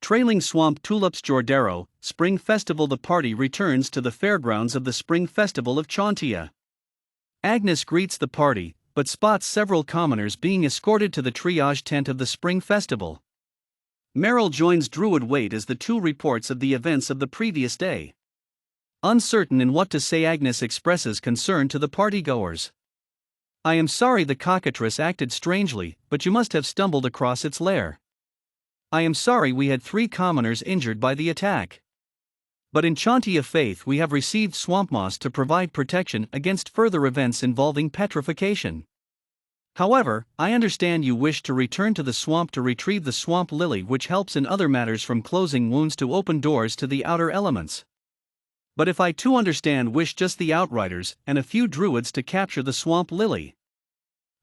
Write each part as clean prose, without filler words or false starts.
Trailing Swamp Tulips Jordero, Spring Festival. The party returns to the fairgrounds of the Spring Festival of Chantia. Agnes greets the party, but spots several commoners being escorted to the triage tent of the Spring Festival. Meryl joins Druid Waite as the two reports of the events of the previous day. Uncertain in what to say, Agnes expresses concern to the partygoers. "I am sorry the cockatrice acted strangely, but you must have stumbled across its lair. I am sorry we had 3 commoners injured by the attack. But in Chantia faith we have received swamp moss to provide protection against further events involving petrification. However, I understand you wish to return to the swamp to retrieve the swamp lily, which helps in other matters from closing wounds to open doors to the outer elements. But if I too understand, wish just the outriders and a few druids to capture the swamp lily."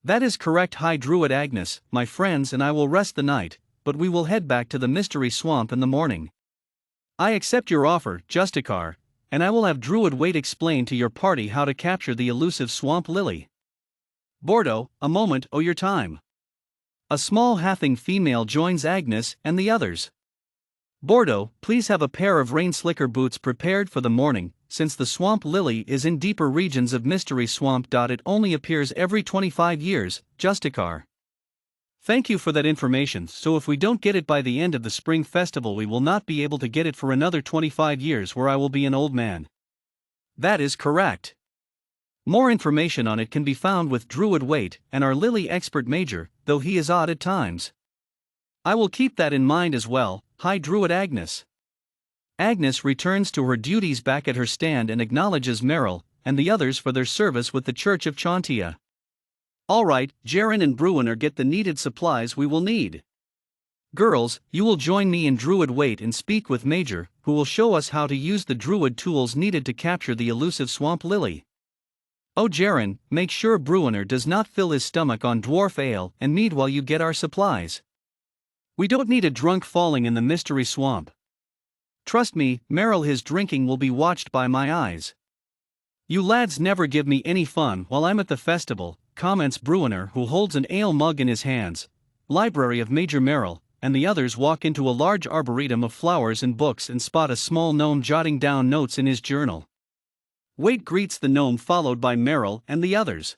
"That is correct, High Druid Agnes. My friends and I will rest the night, but we will head back to the mystery swamp in the morning." "I accept your offer, Justicar, and I will have Druid Waite explain to your party how to capture the elusive swamp lily." "Bordeaux, a moment, your time." A small halfling female joins Agnes and the others. "Bordeaux, please have a pair of rain slicker boots prepared for the morning, since the swamp lily is in deeper regions of mystery swamp. It only appears every 25 years, Justicar." "Thank you for that information. So if we don't get it by the end of the Spring Festival, we will not be able to get it for another 25 years, where I will be an old man." "That is correct. More information on it can be found with Druid Waite and our lily expert Major, though he is odd at times." "I will keep that in mind as well, High Druid Agnes." Agnes returns to her duties back at her stand and acknowledges Meryl and the others for their service with the Church of Chantia. "All right, Jaren and Bruiner, get the needed supplies we will need. Girls, you will join me in Druid Waite and speak with Major, who will show us how to use the druid tools needed to capture the elusive swamp lily. Oh Jaren, make sure Bruiner does not fill his stomach on dwarf ale and mead while you get our supplies. We don't need a drunk falling in the mystery swamp. Trust me, Meryl, his drinking will be watched by my eyes." "You lads never give me any fun while I'm at the festival," comments Bruiner, who holds an ale mug in his hands. Library of Major Meryl, and the others walk into a large arboretum of flowers and books and spot a small gnome jotting down notes in his journal. Waite greets the gnome, followed by Meryl and the others.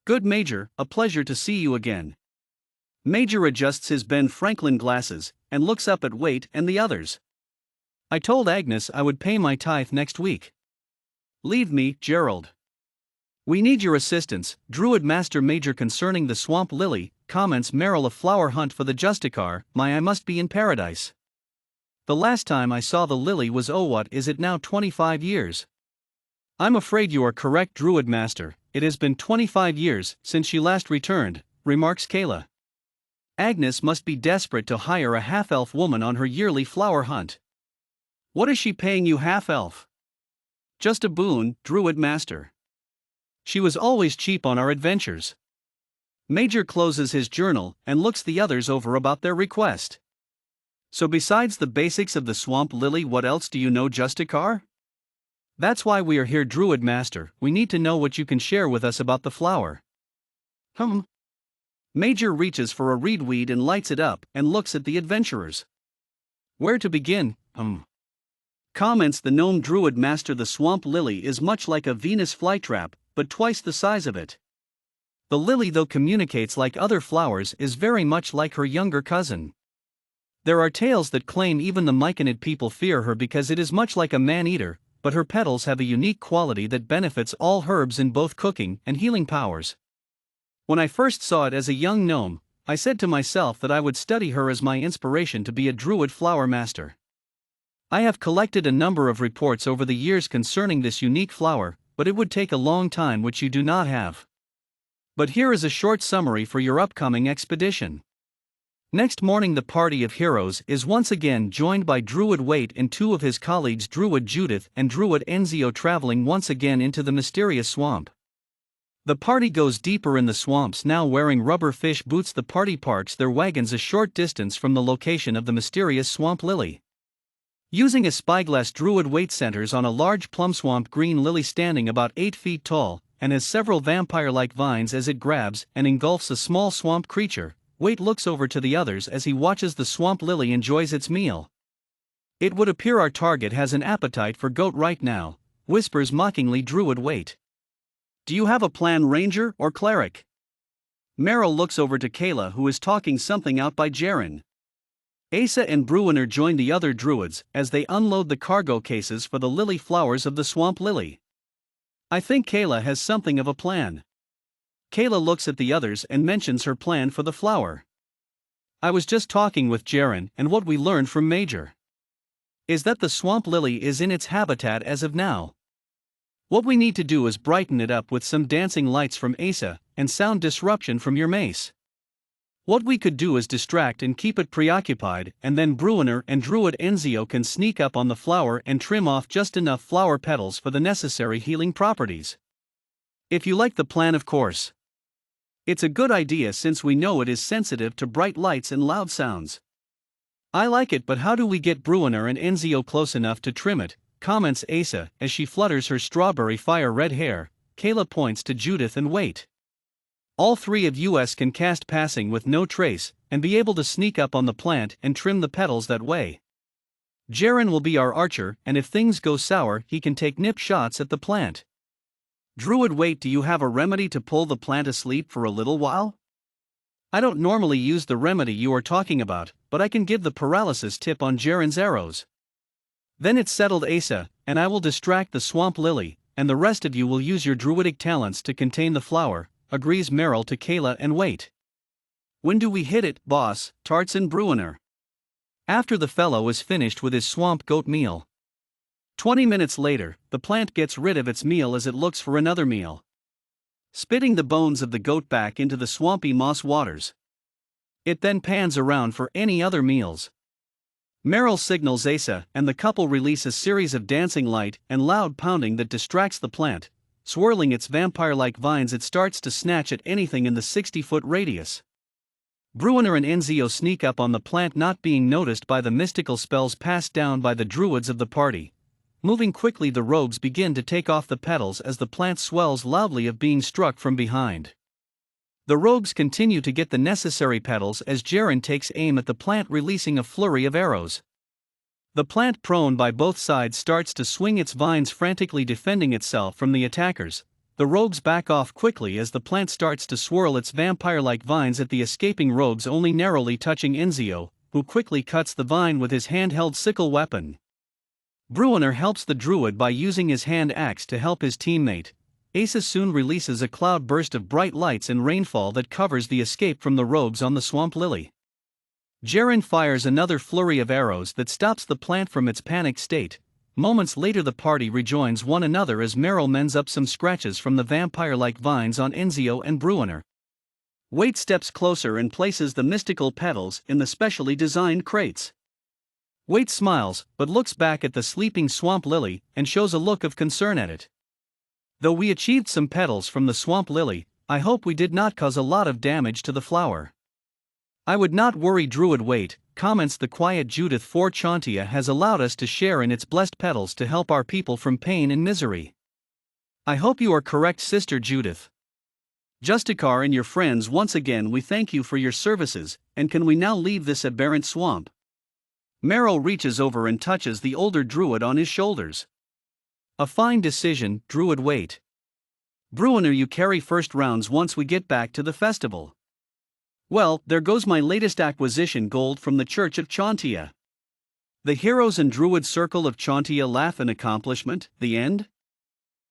"Good Major, a pleasure to see you again." Major adjusts his Ben Franklin glasses and looks up at Waite and the others. "I told Agnes I would pay my tithe next week." "Leave me, Gerald. We need your assistance, Druid Master Major, concerning the swamp lily," comments Meryl. "A flower hunt for the Justicar. I must be in paradise. The last time I saw the lily was what is it now, 25 years? "I'm afraid you are correct, Druid Master. It has been 25 years since she last returned," remarks Kayla. "Agnes must be desperate to hire a half-elf woman on her yearly flower hunt." "What is she paying you, half-elf?" "Just a boon, Druid Master. She was always cheap on our adventures." Major closes his journal and looks the others over about their request. "So besides the basics of the swamp lily, what else do you know, Justicar?" "That's why we are here, Druid Master. We need to know what you can share with us about the flower." Major reaches for a reedweed and lights it up and looks at the adventurers. "Where to begin, comments the gnome Druid Master. "The swamp lily is much like a Venus flytrap, but twice the size of it. The lily, though communicates like other flowers, is very much like her younger cousin. There are tales that claim even the Myconid people fear her because it is much like a man-eater, but her petals have a unique quality that benefits all herbs in both cooking and healing powers. When I first saw it as a young gnome, I said to myself that I would study her as my inspiration to be a druid flower master. I have collected a number of reports over the years concerning this unique flower, but it would take a long time, which you do not have. But here is a short summary for your upcoming expedition." Next morning, the party of heroes is once again joined by Druid Waite and 2 of his colleagues, Druid Judith and Druid Enzio, traveling once again into the mysterious swamp. The party goes deeper in the swamps, now wearing rubber fish boots. The party parks their wagons a short distance from the location of the mysterious swamp lily. Using a spyglass, Druid Waite centers on a large plum swamp green lily standing about 8 feet tall, and has several vampire-like vines as it grabs and engulfs a small swamp creature, Wait looks over to the others as he watches the swamp lily enjoys its meal. It would appear our target has an appetite for goat right now, whispers mockingly Druid Wait. Do you have a plan, Ranger or Cleric? Merrill looks over to Kayla, who is talking something out by Jaren. Asa and Bruiner join the other druids as they unload the cargo cases for the lily flowers of the swamp lily. I think Kayla has something of a plan. Kayla looks at the others and mentions her plan for the flower. I was just talking with Jaren, and what we learned from Major is that the swamp lily is in its habitat as of now. What we need to do is brighten it up with some dancing lights from Asa and sound disruption from your mace. What we could do is distract and keep it preoccupied, and then Bruiner and Druid Enzio can sneak up on the flower and trim off just enough flower petals for the necessary healing properties. If you like the plan, of course. It's a good idea since we know it is sensitive to bright lights and loud sounds. I like it, but how do we get Bruiner and Enzio close enough to trim it? Comments Asa as she flutters her strawberry fire red hair. Kayla points to Judith and Wait. All three of us can cast passing with no trace, and be able to sneak up on the plant and trim the petals that way. Jaren will be our archer, and if things go sour, he can take nip shots at the plant. Druid Wait, do you have a remedy to pull the plant asleep for a little while? I don't normally use the remedy you are talking about, but I can give the paralysis tip on Jaren's arrows. Then it's settled, Asa, and I will distract the swamp lily, and the rest of you will use your druidic talents to contain the flower, agrees Merrill to Kayla and Wait. When do we hit it, boss? Tarts and Bruiner. After the fellow is finished with his swamp goat meal. 20 minutes later, the plant gets rid of its meal as it looks for another meal, spitting the bones of the goat back into the swampy moss waters. It then pans around for any other meals. Merrill signals Asa, and the couple release a series of dancing light and loud pounding that distracts the plant. Swirling its vampire-like vines, it starts to snatch at anything in the 60-foot radius. Bruiner and Enzio sneak up on the plant, not being noticed by the mystical spells passed down by the druids of the party. Moving quickly, the rogues begin to take off the petals as the plant swells loudly of being struck from behind. The rogues continue to get the necessary petals as Jaren takes aim at the plant, releasing a flurry of arrows. The plant, prone by both sides, starts to swing its vines, frantically defending itself from the attackers. The rogues back off quickly as the plant starts to swirl its vampire-like vines at the escaping rogues, only narrowly touching Enzio, who quickly cuts the vine with his handheld sickle weapon. Bruiner helps the druid by using his hand axe to help his teammate. Asa soon releases a cloud burst of bright lights and rainfall that covers the escape from the rogues on the swamp lily. Jaren fires another flurry of arrows that stops the plant from its panicked state. Moments later, the party rejoins one another as Merrill mends up some scratches from the vampire-like vines on Enzio and Bruiner. Wait steps closer and places the mystical petals in the specially designed crates. Wait smiles, but looks back at the sleeping swamp lily and shows a look of concern at it. Though we achieved some petals from the swamp lily, I hope we did not cause a lot of damage to the flower. I would not worry, Druid Wait, comments the quiet Judith, for Chauntea has allowed us to share in its blessed petals to help our people from pain and misery. I hope you are correct, Sister Judith. Justicar and your friends, once again we thank you for your services, and can we now leave this aberrant swamp? Merrill reaches over and touches the older druid on his shoulders. A fine decision, Druid Wait. Bruiner, you carry first rounds once we get back to the festival. Well, there goes my latest acquisition, gold from the Church of Chauntea. The heroes and druid circle of Chauntea laugh in accomplishment. The end.